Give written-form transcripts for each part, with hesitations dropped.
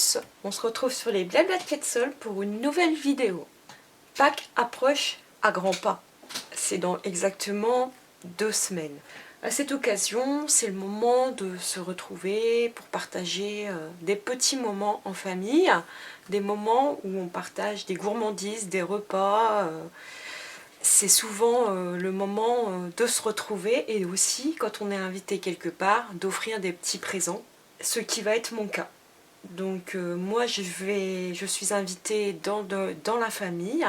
tous, on se retrouve sur les Blabla de Quetzal pour une nouvelle vidéo. Pâques approche à grands pas, c'est dans exactement 2 semaines. À cette occasion, c'est le moment de se retrouver pour partager des petits moments en famille, des moments où on partage des gourmandises, des repas. C'est souvent le moment de se retrouver et aussi, quand on est invité quelque part, d'offrir des petits présents, ce qui va être mon cas. Donc moi je suis invitée dans la famille,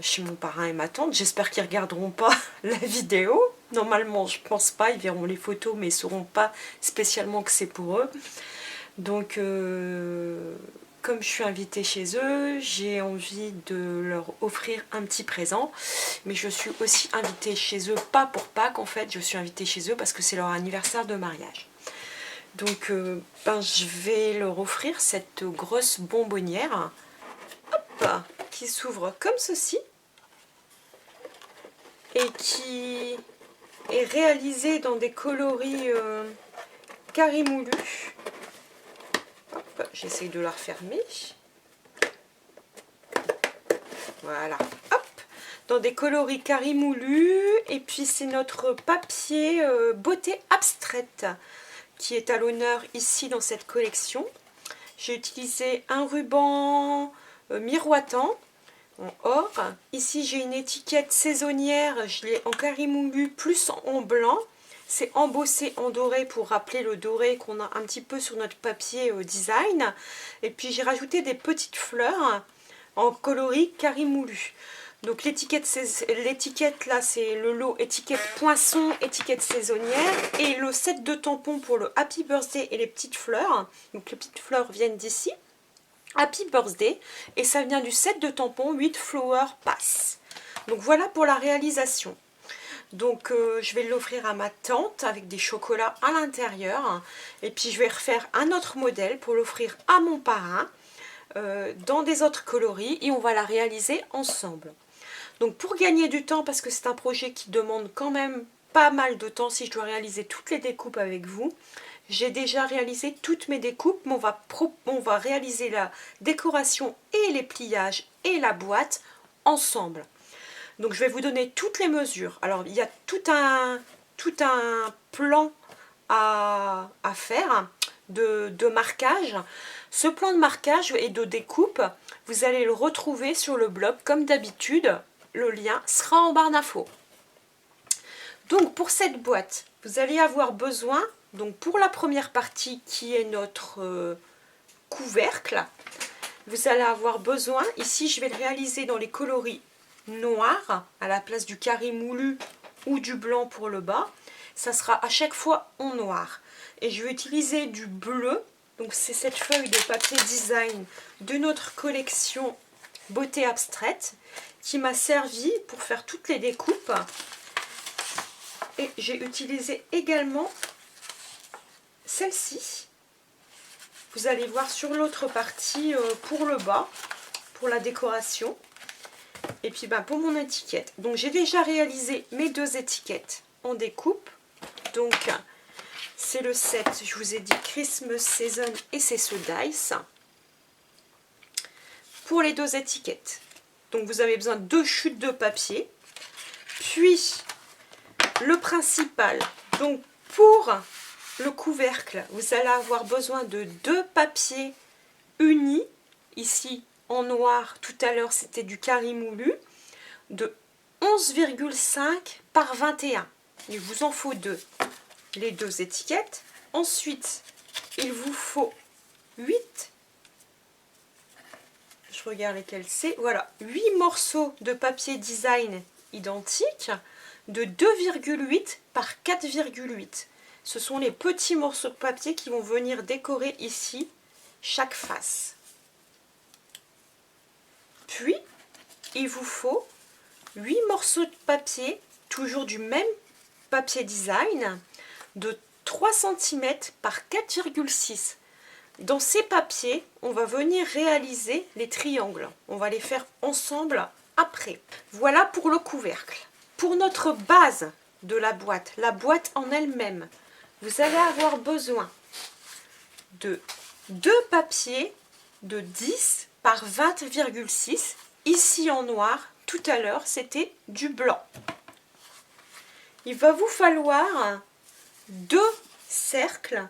chez mon parrain et ma tante. J'espère qu'ils ne regarderont pas la vidéo. Normalement je pense pas, ils verront les photos mais ils ne sauront pas spécialement que c'est pour eux. Donc comme je suis invitée chez eux, j'ai envie de leur offrir un petit présent. Mais je suis aussi invitée chez eux, pas pour Pâques en fait, je suis invitée chez eux parce que c'est leur anniversaire de mariage. Donc je vais leur offrir cette grosse bonbonnière, hop, qui s'ouvre comme ceci et qui est réalisée dans des coloris carimoulus. J'essaye de la refermer. Voilà, hop, dans des coloris carimoulus. Et puis c'est notre papier beauté abstraite qui est à l'honneur ici dans cette collection. J'ai utilisé un ruban miroitant en or. Ici j'ai une étiquette saisonnière, je l'ai en carimoulu plus en blanc. C'est embossé en doré pour rappeler le doré qu'on a un petit peu sur notre papier design. Et puis j'ai rajouté des petites fleurs en coloris carimoulu. Donc l'étiquette là, c'est le lot étiquette poinçon, étiquette saisonnière, et le set de tampons pour le Happy Birthday et les petites fleurs. Donc les petites fleurs viennent d'ici, Happy Birthday, et ça vient du set de tampons 8 Flower Pass. Donc voilà pour la réalisation. Donc je vais l'offrir à ma tante avec des chocolats à l'intérieur, et puis je vais refaire un autre modèle pour l'offrir à mon parrain dans des autres coloris, et on va la réaliser ensemble. Donc pour gagner du temps, parce que c'est un projet qui demande quand même pas mal de temps si je dois réaliser toutes les découpes avec vous, j'ai déjà réalisé toutes mes découpes, mais on va réaliser la décoration et les pliages et la boîte ensemble. Donc je vais vous donner toutes les mesures. Alors il y a tout un plan à faire de marquage. Ce plan de marquage et de découpe, vous allez le retrouver sur le blog comme d'habitude. Le lien sera en barre d'infos. Donc pour cette boîte, vous allez avoir besoin, donc pour la première partie qui est notre couvercle, vous allez avoir besoin, ici je vais le réaliser dans les coloris noirs à la place du carimoulu ou du blanc pour le bas. Ça sera à chaque fois en noir. Et je vais utiliser du bleu, donc c'est cette feuille de papier design de notre collection Beauté Abstraite qui m'a servi pour faire toutes les découpes. Et j'ai utilisé également celle-ci. Vous allez voir sur l'autre partie pour le bas, pour la décoration. Et puis pour mon étiquette. Donc j'ai déjà réalisé mes 2 étiquettes en découpe. Donc c'est le set, je vous ai dit Christmas Season et c'est ce Dice. Pour les 2 étiquettes. Donc vous avez besoin de 2 chutes de papier. Puis le principal. Donc pour le couvercle, vous allez avoir besoin de 2 papiers unis. Ici en noir, tout à l'heure c'était du carimoulu. De 11,5 par 21. Il vous en faut 2. Les 2 étiquettes. Ensuite, il vous faut 8. Je regarde lesquels c'est. Voilà, 8 morceaux de papier design identiques de 2,8 par 4,8. Ce sont les petits morceaux de papier qui vont venir décorer ici chaque face. Puis, il vous faut 8 morceaux de papier, toujours du même papier design, de 3 cm par 4,6. Dans ces papiers, on va venir réaliser les triangles. On va les faire ensemble après. Voilà pour le couvercle. Pour notre base de la boîte en elle-même, vous allez avoir besoin de deux papiers de 10 par 20,6. Ici en noir, tout à l'heure, c'était du blanc. Il va vous falloir deux cercles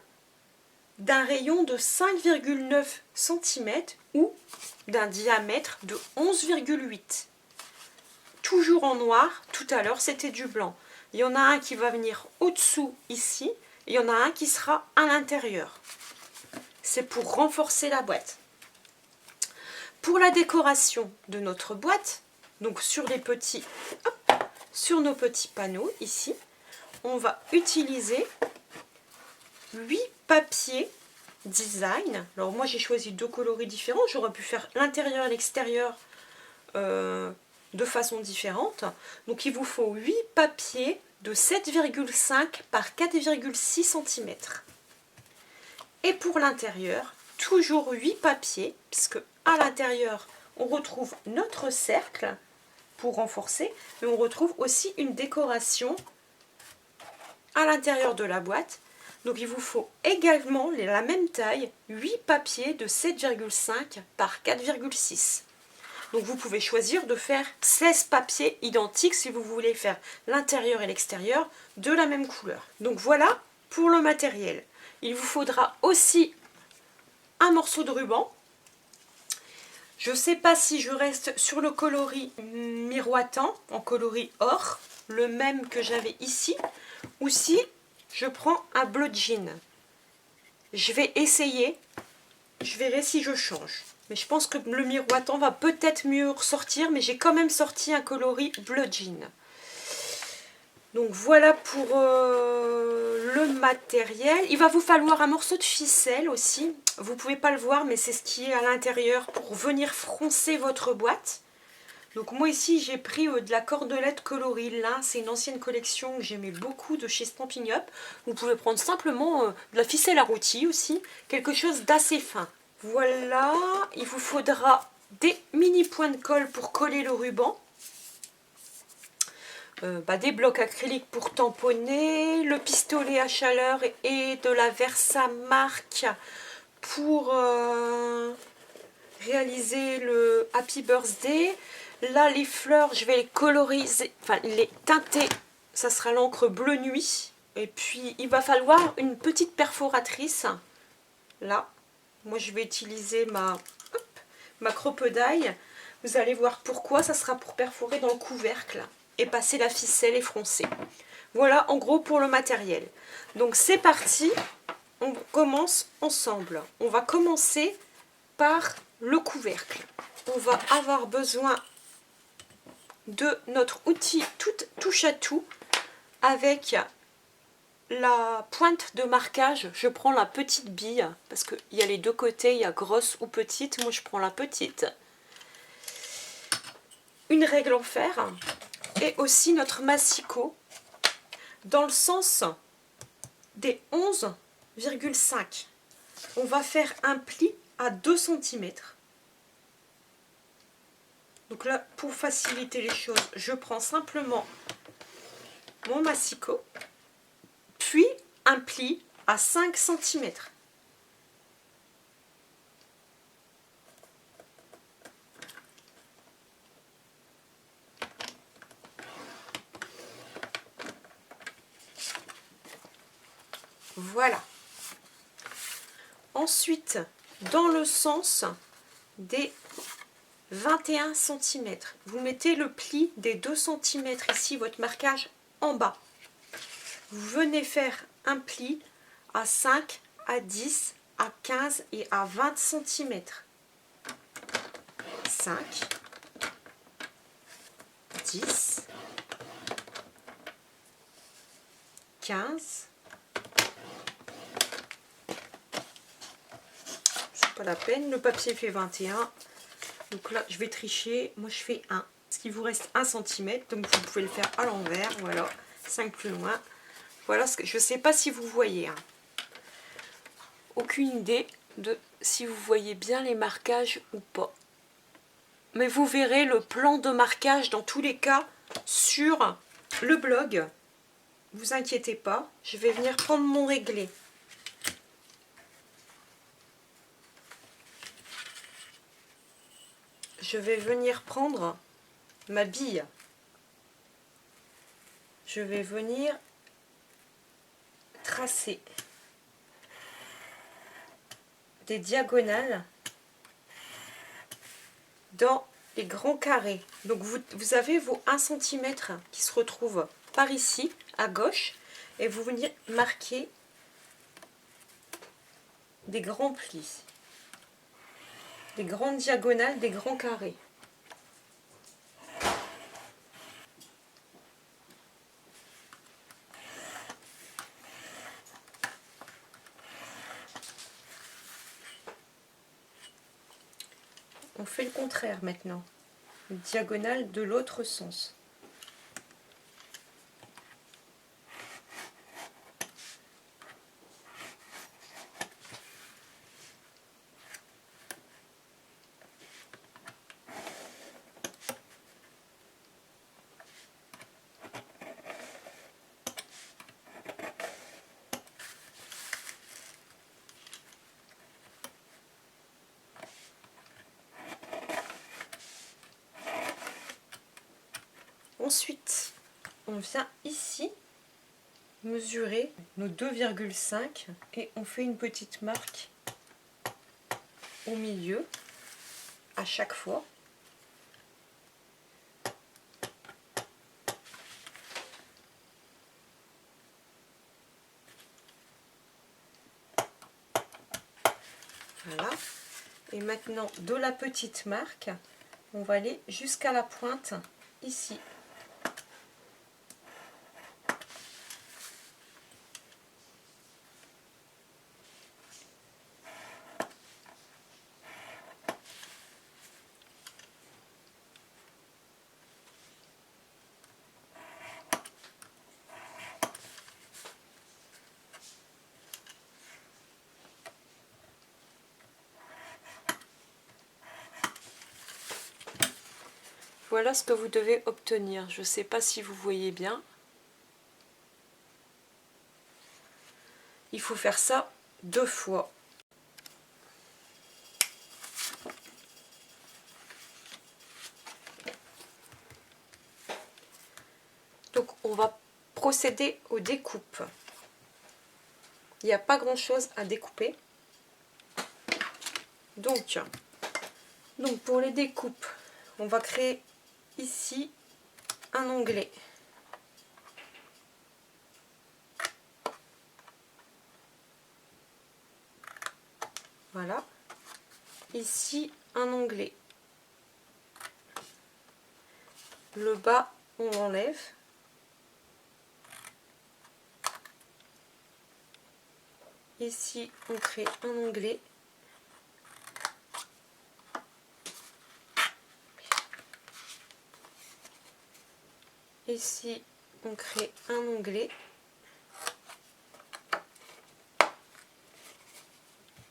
d'un rayon de 5,9 cm ou d'un diamètre de 11,8. Toujours en noir, tout à l'heure c'était du blanc. Il y en a un qui va venir au-dessous ici, et il y en a un qui sera à l'intérieur. C'est pour renforcer la boîte. Pour la décoration de notre boîte, donc sur les petits, sur nos petits panneaux ici, on va utiliser 8 papiers design. Alors moi j'ai choisi deux coloris différents, j'aurais pu faire l'intérieur et l'extérieur de façon différente. Donc il vous faut 8 papiers de 7,5 par 4,6 cm. Et pour l'intérieur, toujours 8 papiers, puisque à l'intérieur on retrouve notre cercle pour renforcer, mais on retrouve aussi une décoration à l'intérieur de la boîte. Donc il vous faut également la même taille, 8 papiers de 7,5 par 4,6. Donc vous pouvez choisir de faire 16 papiers identiques si vous voulez faire l'intérieur et l'extérieur de la même couleur. Donc voilà pour le matériel. Il vous faudra aussi un morceau de ruban. Je ne sais pas si je reste sur le coloris miroitant, en coloris or, le même que j'avais ici, ou si je prends un bleu jean. Je vais essayer, je verrai si je change. Mais je pense que le miroitant va peut-être mieux ressortir, mais j'ai quand même sorti un coloris bleu jean. Donc voilà pour le matériel. Il va vous falloir un morceau de ficelle aussi. Vous ne pouvez pas le voir, mais c'est ce qui est à l'intérieur pour venir froncer votre boîte. Donc moi ici j'ai pris de la cordelette coloris lin, c'est une ancienne collection que j'aimais beaucoup de chez Stampin' Up. Vous pouvez prendre simplement de la ficelle à rôti aussi, quelque chose d'assez fin. Voilà, il vous faudra des mini points de colle pour coller le ruban. Des blocs acryliques pour tamponner, le pistolet à chaleur et de la Versamark pour réaliser le Happy Birthday. Là, les fleurs, je vais les coloriser, enfin les teinter, ça sera l'encre bleu nuit. Et puis, il va falloir une petite perforatrice. Là, moi je vais utiliser ma crocodile. Vous allez voir pourquoi, ça sera pour perforer dans le couvercle et passer la ficelle et froncer. Voilà en gros pour le matériel. Donc c'est parti, on commence ensemble. On va commencer par le couvercle. On va avoir besoin de notre outil touche à tout avec la pointe de marquage. Je prends la petite bille parce qu'il y a les deux côtés, il y a grosse ou petite. Moi je prends la petite. Une règle en fer et aussi notre massicot dans le sens des 11,5. On va faire un pli à 2 cm. Donc là, pour faciliter les choses, je prends simplement mon massicot, puis un pli à 5 cm. Voilà. Ensuite, dans le sens des 21 cm, vous mettez le pli des 2 cm ici, votre marquage en bas. Vous venez faire un pli à 5, à 10, à 15 et à 20 cm. 5, 10, 15, c'est pas la peine, le papier fait 21, donc là je vais tricher, moi je fais 1, parce qu'il vous reste 1 cm, donc vous pouvez le faire à l'envers, voilà, 5 plus loin, voilà ce que je sais pas si vous voyez, hein. Aucune idée de si vous voyez bien les marquages ou pas. Mais vous verrez le plan de marquage dans tous les cas sur le blog. Vous inquiétez pas, je vais venir prendre mon réglé. je vais venir prendre ma bille. Je vais venir tracer des diagonales dans les grands carrés. Donc vous avez vos 1 cm qui se retrouvent par ici, à gauche, et vous venez marquer des grands plis, des grandes diagonales, des grands carrés. On fait le contraire maintenant, une diagonale de l'autre sens. Ensuite, on vient ici mesurer nos 2,5 et on fait une petite marque au milieu à chaque fois. Voilà. Et maintenant, de la petite marque, on va aller jusqu'à la pointe ici. Voilà ce que vous devez obtenir. Je ne sais pas si vous voyez bien. Il faut faire ça 2 fois. Donc on va procéder aux découpes. Il n'y a pas grand chose à découper. Donc pour les découpes, on va créer ici un onglet. Voilà. Ici un onglet. Le bas, on enlève. Ici, on crée un onglet. Ici, on crée un onglet.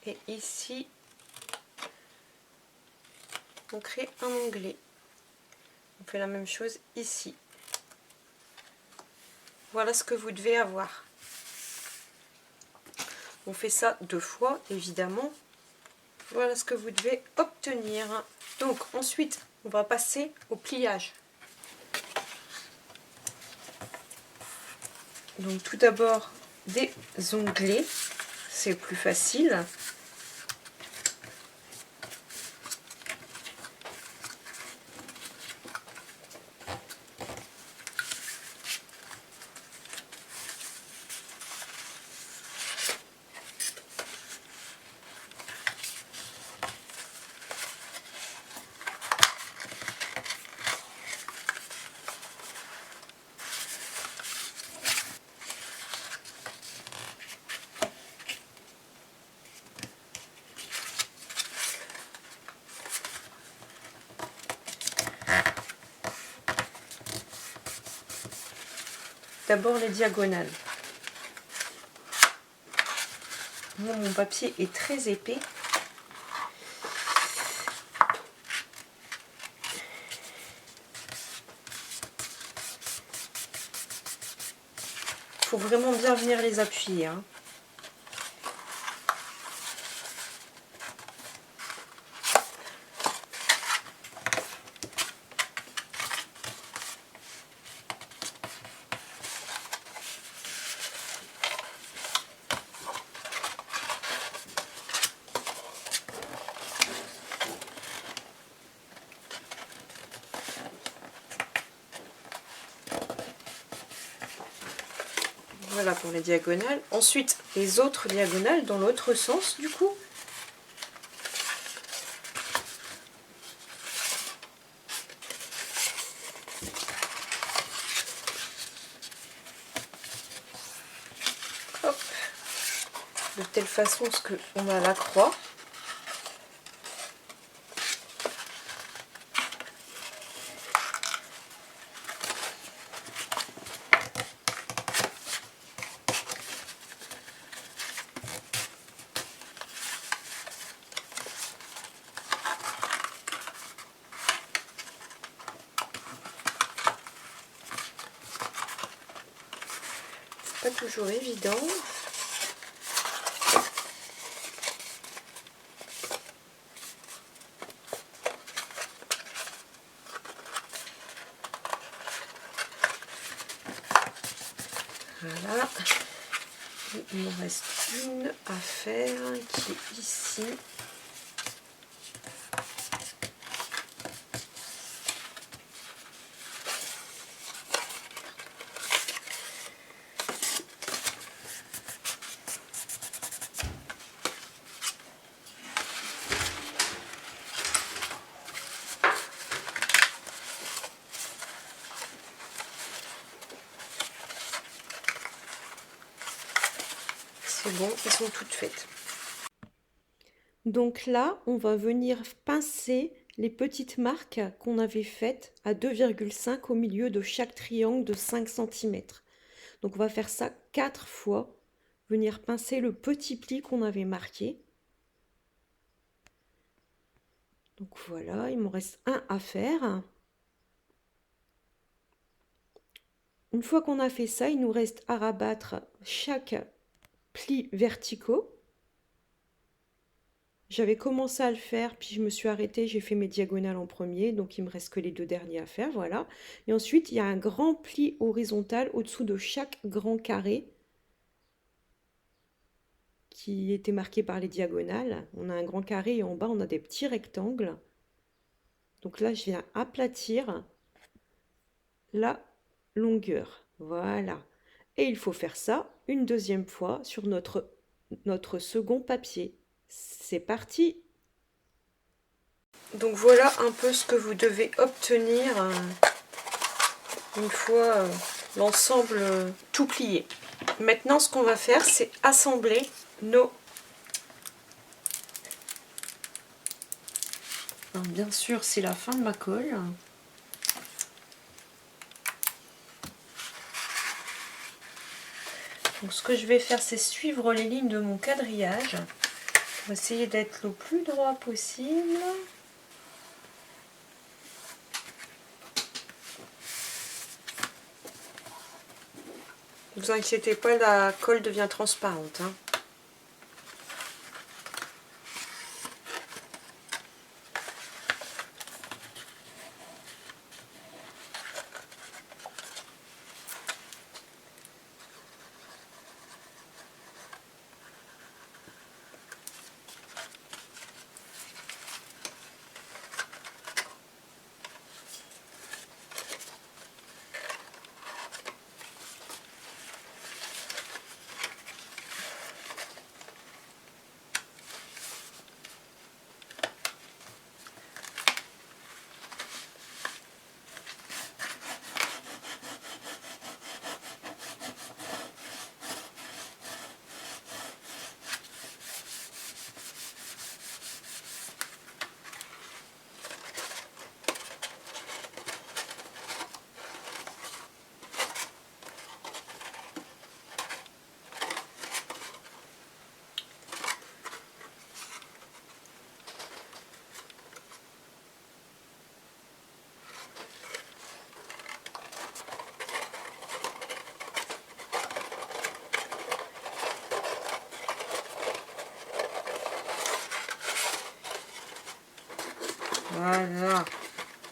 Et ici, on crée un onglet. On fait la même chose ici. Voilà ce que vous devez avoir. On fait ça 2 fois, évidemment. Voilà ce que vous devez obtenir. Donc ensuite, on va passer au pliage. Donc tout d'abord, des onglets, c'est plus facile. D'abord les diagonales. Moi, mon papier est très épais. Il faut vraiment bien venir les appuyer, hein. Voilà pour les diagonales. Ensuite, les autres diagonales dans l'autre sens du coup. Hop. De telle façon qu'on a la croix. Pas toujours évident. Voilà. Et il me reste une à faire qui est ici. C'est bon, elles sont toutes faites. Donc là, on va venir pincer les petites marques qu'on avait faites à 2,5 au milieu de chaque triangle de 5 cm. Donc on va faire ça 4 fois, venir pincer le petit pli qu'on avait marqué. Donc voilà, il m'en reste un à faire. Une fois qu'on a fait ça, il nous reste à rabattre chaque plis verticaux. J'avais commencé à le faire, puis je me suis arrêtée, j'ai fait mes diagonales en premier, donc il me reste que les 2 derniers à faire, voilà. Et ensuite, il y a un grand pli horizontal au-dessous de chaque grand carré qui était marqué par les diagonales. On a un grand carré et en bas, on a des petits rectangles. Donc là, je viens aplatir la longueur, voilà. Et il faut faire ça une deuxième fois sur notre second papier. C'est parti! Donc voilà un peu ce que vous devez obtenir une fois l'ensemble tout plié. Maintenant, ce qu'on va faire, c'est assembler nos... Alors, bien sûr, c'est la fin de ma colle. Donc ce que je vais faire, c'est suivre les lignes de mon quadrillage. On va essayer d'être le plus droit possible. Ne vous inquiétez pas, la colle devient transparente, hein.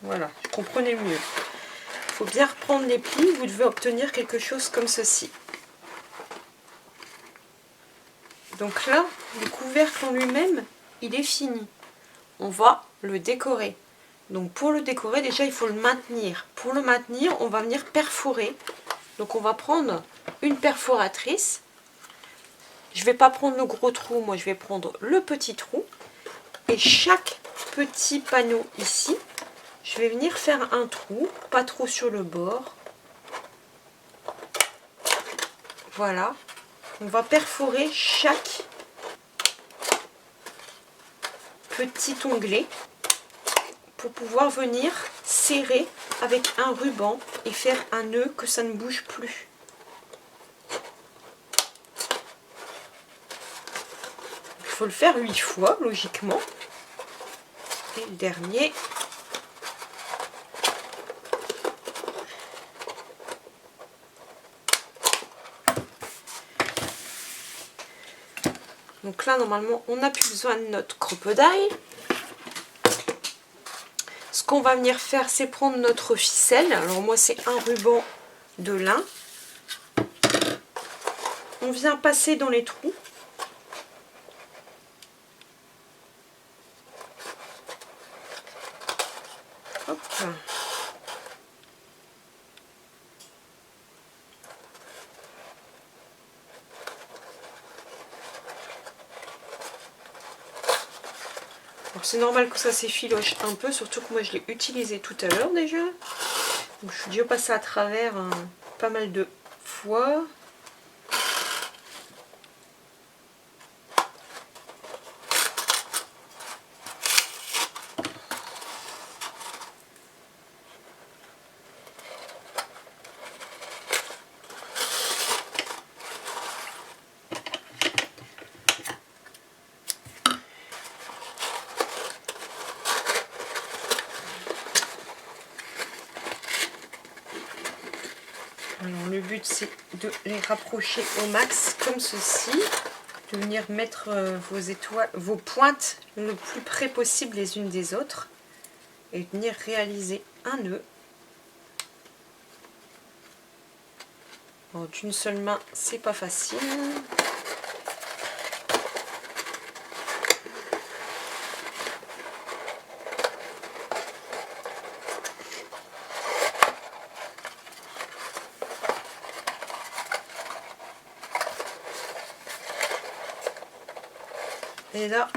Voilà, je comprenais mieux. Il faut bien reprendre les plis, vous devez obtenir quelque chose comme ceci. Donc là, le couvercle en lui-même, il est fini. On va le décorer. Donc pour le décorer, déjà il faut le maintenir. Pour le maintenir, on va venir perforer. Donc on va prendre une perforatrice. Je vais pas prendre le gros trou, moi je vais prendre le petit trou. Et chaque petit panneau ici, je vais venir faire un trou, pas trop sur le bord. Voilà. On va perforer chaque petit onglet pour pouvoir venir serrer avec un ruban et faire un nœud que ça ne bouge plus. Il faut le faire 8 fois logiquement. Et le dernier. Donc là normalement on n'a plus besoin de notre crocodile. Ce qu'on va venir faire, c'est prendre notre ficelle. Alors moi c'est un ruban de lin. On vient passer dans les trous. Hop. C'est normal que ça s'effiloche un peu, surtout que moi je l'ai utilisé tout à l'heure déjà. Donc, je suis déjà passée à travers pas mal de fois. Alors, le but c'est de les rapprocher au max comme ceci, de venir mettre vos étoiles, vos pointes le plus près possible les unes des autres et de venir réaliser un nœud. D'une seule main c'est pas facile. Et là,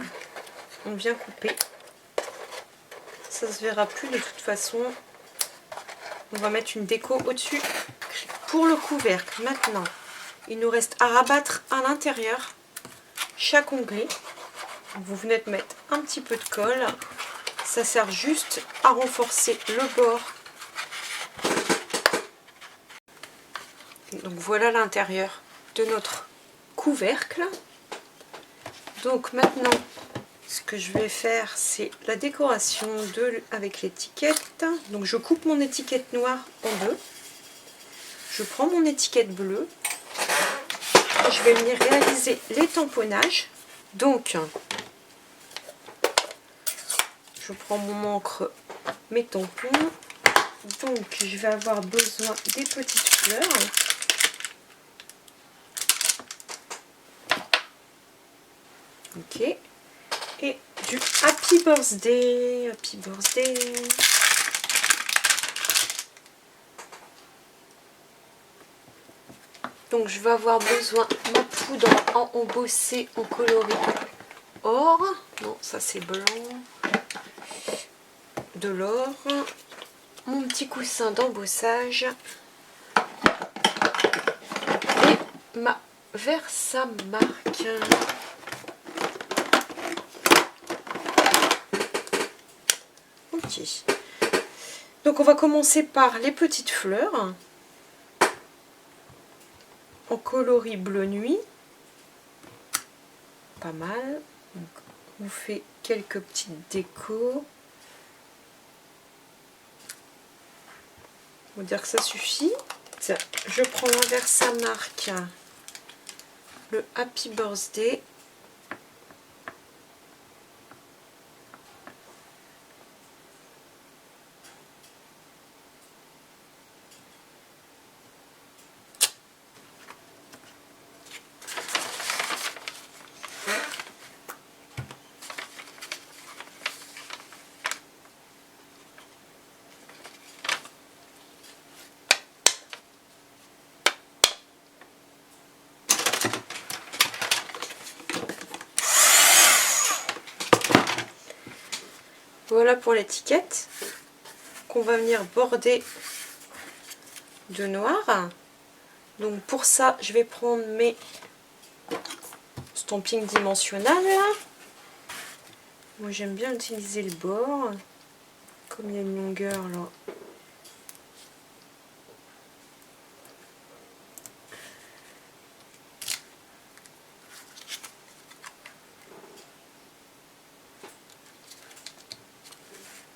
on vient couper. Ça se verra plus de toute façon. On va mettre une déco au-dessus. Pour le couvercle, maintenant, il nous reste à rabattre à l'intérieur chaque onglet. Vous venez de mettre un petit peu de colle. Ça sert juste à renforcer le bord. Donc voilà l'intérieur de notre couvercle. Donc maintenant, ce que je vais faire, c'est la décoration avec l'étiquette. Donc je coupe mon étiquette noire en deux. Je prends mon étiquette bleue. Je vais venir réaliser les tamponnages. Donc, je prends mon encre, mes tampons. Donc, je vais avoir besoin des petites fleurs. Ok. Et du Happy Birthday. Happy Birthday. Donc, je vais avoir besoin de ma poudre en embossé au coloris or. Non, ça c'est blanc. De l'or. Mon petit coussin d'embossage. Et ma Versamark. Ok. Donc on va commencer par les petites fleurs. En coloris bleu nuit. Pas mal. Donc, on fait quelques petites décos. On va dire que ça suffit. Tiens, je prends un Versamark, le Happy Birthday. Voilà pour l'étiquette qu'on va venir border de noir. Donc pour ça, je vais prendre mes stampings dimensionnels. Moi j'aime bien utiliser le bord, comme il y a une longueur là.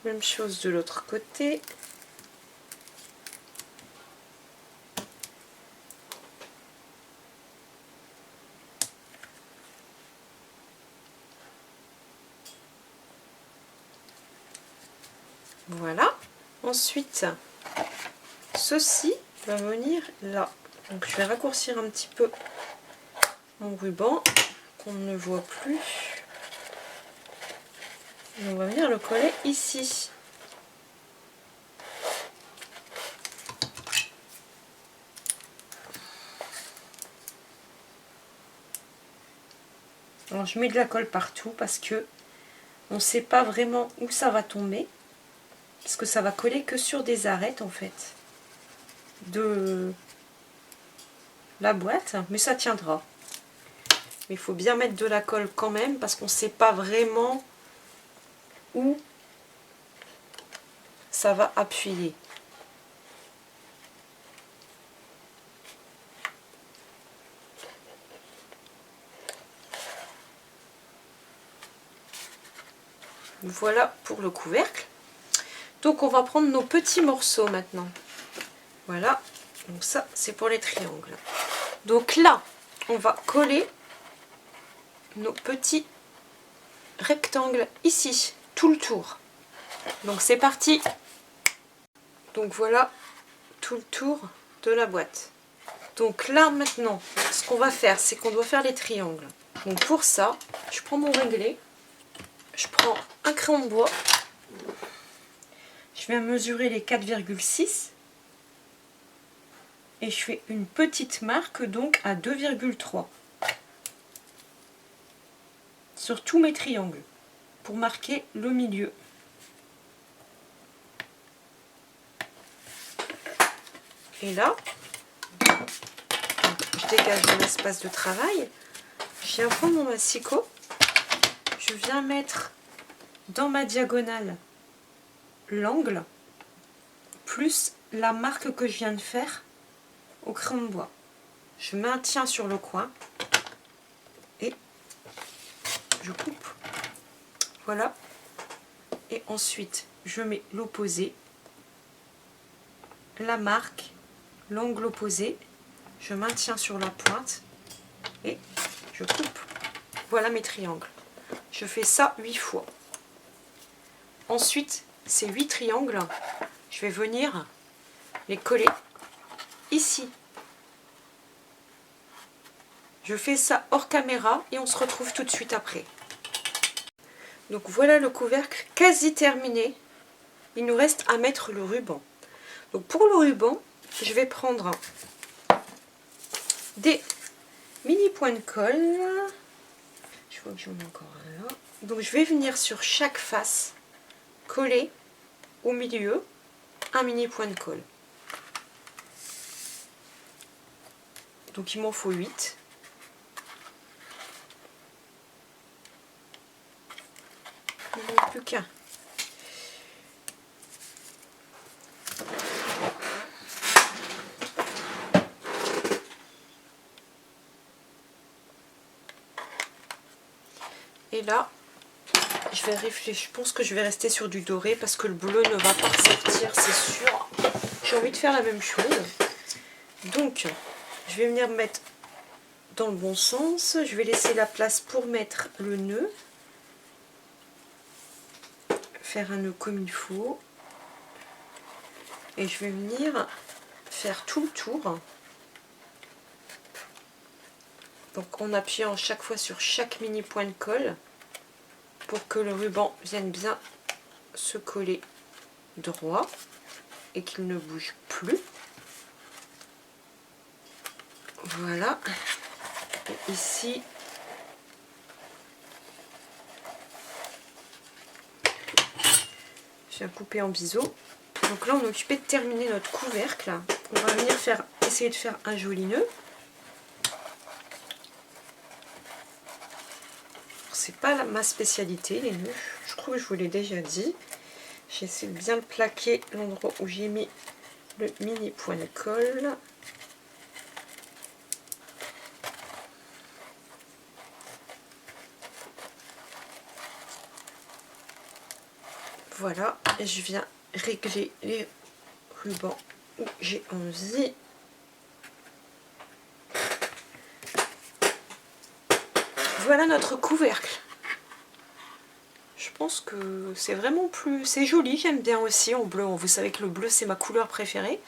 Même chose de l'autre côté. Voilà. Ensuite, ceci va venir là. Donc je vais raccourcir un petit peu mon ruban qu'on ne voit plus. Et on va venir le coller ici. Alors je mets de la colle partout parce que on ne sait pas vraiment où ça va tomber. Parce que ça va coller que sur des arêtes en fait de la boîte, mais ça tiendra. Mais il faut bien mettre de la colle quand même parce qu'on ne sait pas vraiment où ça va appuyer. Voilà pour le couvercle. Donc on va prendre nos petits morceaux maintenant. Voilà, donc ça c'est pour les triangles. Donc là, on va coller nos petits rectangles ici, tout le tour. Donc c'est parti. Donc voilà tout le tour de la boîte. Donc là maintenant, ce qu'on va faire, c'est qu'on doit faire les triangles. Donc pour ça, je prends mon réglet, je prends un crayon de bois, je viens mesurer les 4,6 et je fais une petite marque donc à 2,3 sur tous mes triangles pour marquer le milieu. Et là, je dégage mon espace de travail, je viens prendre mon massicot, je viens mettre dans ma diagonale l'angle plus la marque que je viens de faire au crayon de bois. Je maintiens sur le coin et je coupe. Voilà. Et ensuite, je mets l'opposé, la marque, l'angle opposé, je maintiens sur la pointe et je coupe. Voilà mes triangles. Je fais ça 8 fois. Ensuite, ces 8 triangles, je vais venir les coller ici. Je fais ça hors caméra et on se retrouve tout de suite après. Donc voilà le couvercle quasi terminé. Il nous reste à mettre le ruban. Donc pour le ruban, je vais prendre des mini points de colle. Je vois que j'en ai encore un là. Donc je vais venir sur chaque face coller au milieu un mini point de colle. Donc il m'en faut 8. Il ne manque plus qu'un. Et là, je vais réfléchir. Je pense que je vais rester sur du doré parce que le bleu ne va pas ressortir, c'est sûr. J'ai envie de faire la même chose. Donc, je vais venir mettre dans le bon sens. Je vais laisser la place pour mettre le nœud. Faire un nœud comme il faut. Et je vais venir faire tout le tour. Donc en appuyant chaque fois sur chaque mini point de colle pour que le ruban vienne bien se coller droit et qu'il ne bouge plus. Voilà. Et ici, viens couper en biseau. Donc là on est occupé de terminer notre couvercle. On va venir essayer de faire un joli nœud. C'est pas ma spécialité les nœuds, je crois que je vous l'ai déjà dit. J'essaie de bien le plaquer l'endroit où j'ai mis le mini point de colle. Voilà, et je viens régler les rubans où j'ai envie. Voilà notre couvercle. Je pense que c'est vraiment plus... C'est joli, j'aime bien aussi en bleu. Vous savez que le bleu c'est ma couleur préférée.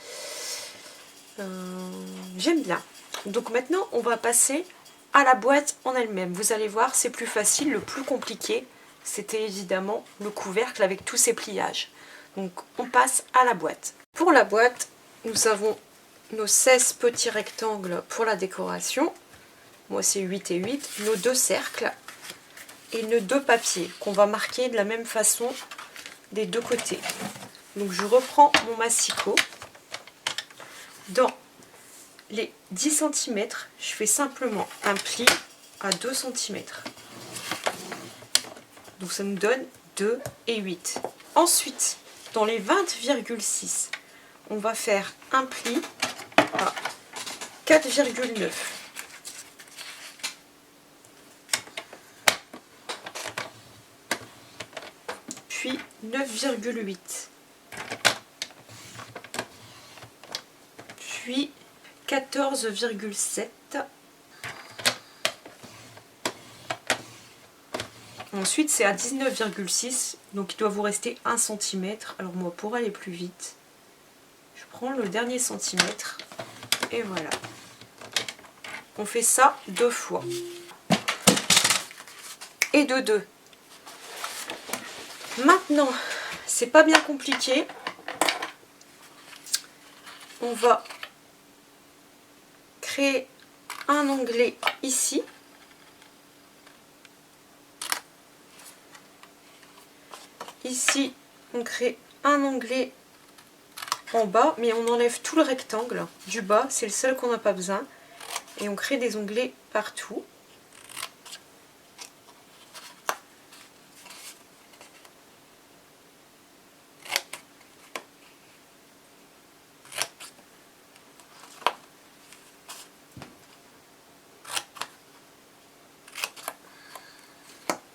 J'aime bien. Donc maintenant on va passer à la boîte en elle-même. Vous allez voir, c'est plus facile. Le plus compliqué, c'était évidemment le couvercle avec tous ses pliages. Donc on passe à la boîte. Pour la boîte, nous avons nos 16 petits rectangles pour la décoration. Moi c'est 8 et 8. Nos 2 cercles et nos 2 papiers qu'on va marquer de la même façon des 2 côtés. Donc je reprends mon massicot. Dans les 10 cm, je fais simplement un pli à 2 cm. Donc ça nous donne 2 et 8. Ensuite, dans les 20,6, on va faire un pli à 4,9. Puis 9,8. Puis 14,7. Ensuite c'est à 19,6, donc il doit vous rester 1 cm. Alors moi pour aller plus vite, je prends le dernier centimètre et voilà. On fait ça 2 fois. Et de 2. Maintenant, c'est pas bien compliqué. On va créer un onglet ici. Ici, on crée un onglet en bas, mais on enlève tout le rectangle du bas, c'est le seul qu'on n'a pas besoin. Et on crée des onglets partout.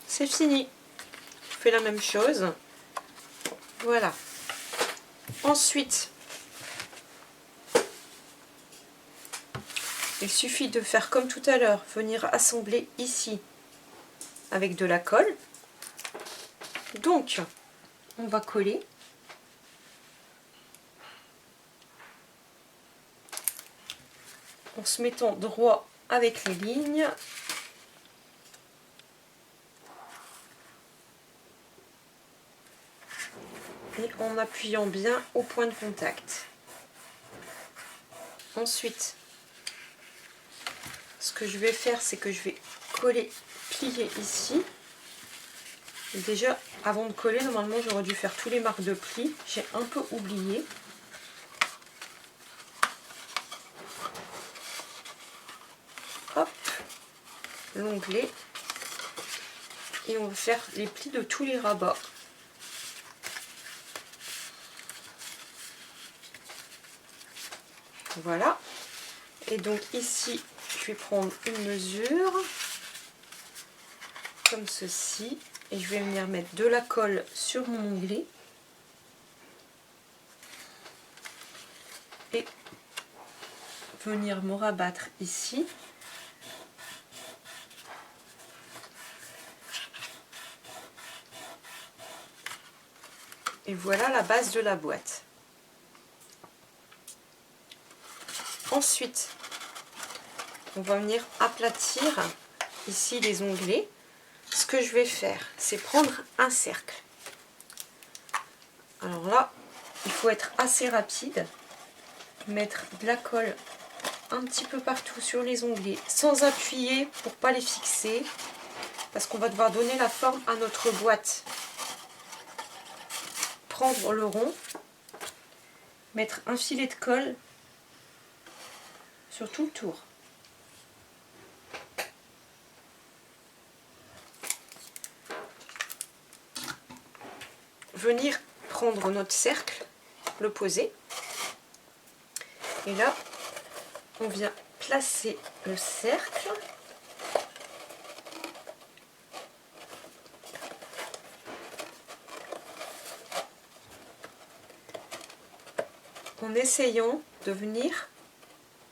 C'est fini. Je fais la même chose. Voilà. Ensuite, il suffit de faire comme tout à l'heure, venir assembler ici avec de la colle. Donc, on va coller. En se mettant droit avec les lignes. Et en appuyant bien au point de contact. Ensuite, ce que je vais faire, c'est que je vais coller, plier ici. Et déjà, avant de coller, normalement, j'aurais dû faire tous les marques de pli. J'ai un peu oublié. Hop, l'onglet. Et on va faire les plis de tous les rabats. Voilà. Et donc ici, je vais prendre une mesure, comme ceci. Et je vais venir mettre de la colle sur mon onglet. Et venir me rabattre ici. Et voilà la base de la boîte. Ensuite, on va venir aplatir ici les onglets. Ce que je vais faire, c'est prendre un cercle. Alors là, il faut être assez rapide. Mettre de la colle un petit peu partout sur les onglets, sans appuyer pour ne pas les fixer. Parce qu'on va devoir donner la forme à notre boîte. prendre le rond, mettre un filet de colle sur tout le tour. Venir prendre notre cercle, le poser. Et là, on vient placer le cercle. En essayant de venir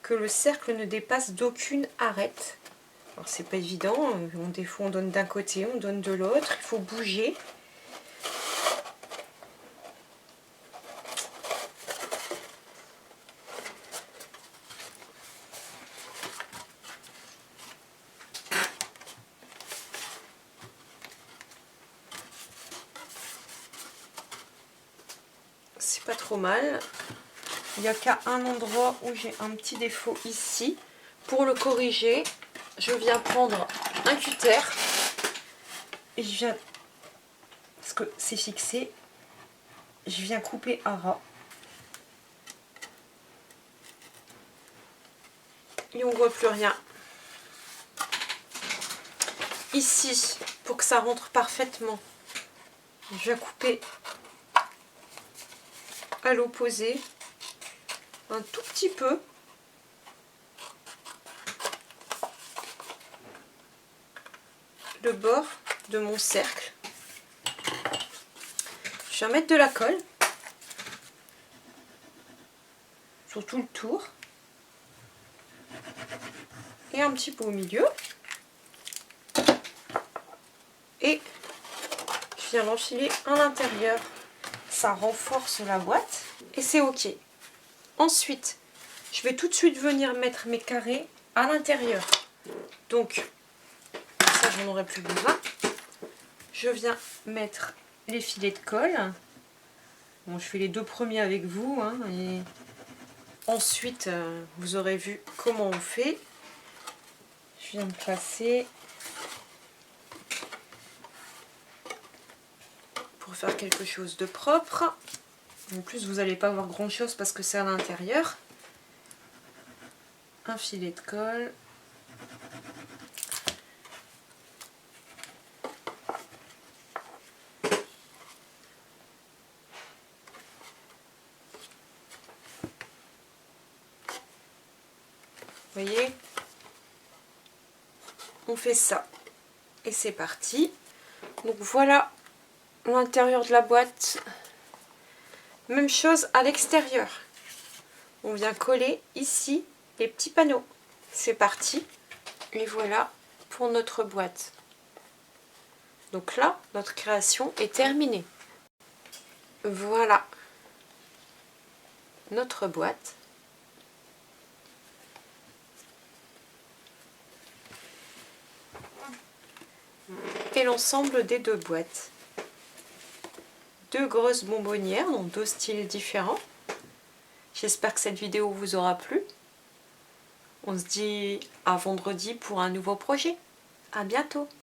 que le cercle ne dépasse d'aucune arête. Alors c'est pas évident, des fois on donne d'un côté, on donne de l'autre, il faut bouger. C'est pas trop mal. Il n'y a qu'à un endroit où j'ai un petit défaut ici. Pour le corriger, je viens prendre un cutter et je viens, parce que c'est fixé, je viens couper à ras. Et on ne voit plus rien. Ici, pour que ça rentre parfaitement, je viens couper à l'opposé un tout petit peu. Le bord de mon cercle. Je viens mettre de la colle sur tout le tour et un petit peu au milieu. Et je viens l'enfiler à l'intérieur. Ça renforce la boîte et c'est ok. Ensuite, je vais tout de suite venir mettre mes carrés à l'intérieur. Donc, ça, j'en aurai plus besoin. Je viens mettre les filets de colle. Bon, je fais les deux premiers avec vous, hein, et ensuite, vous aurez vu comment on fait. Je viens de placer pour faire quelque chose de propre. En plus, vous n'allez pas voir grand chose parce que c'est à l'intérieur. Un filet de colle. Vous voyez, on fait ça et c'est parti. Donc voilà l'intérieur de la boîte. Même chose à l'extérieur. On vient coller ici les petits panneaux. C'est parti. Et voilà pour notre boîte. Donc là, notre création est terminée. Voilà notre boîte. Et l'ensemble des deux boîtes. Deux grosses bonbonnières dans deux styles différents. J'espère que cette vidéo vous aura plu. On se dit à vendredi pour un nouveau projet. À bientôt.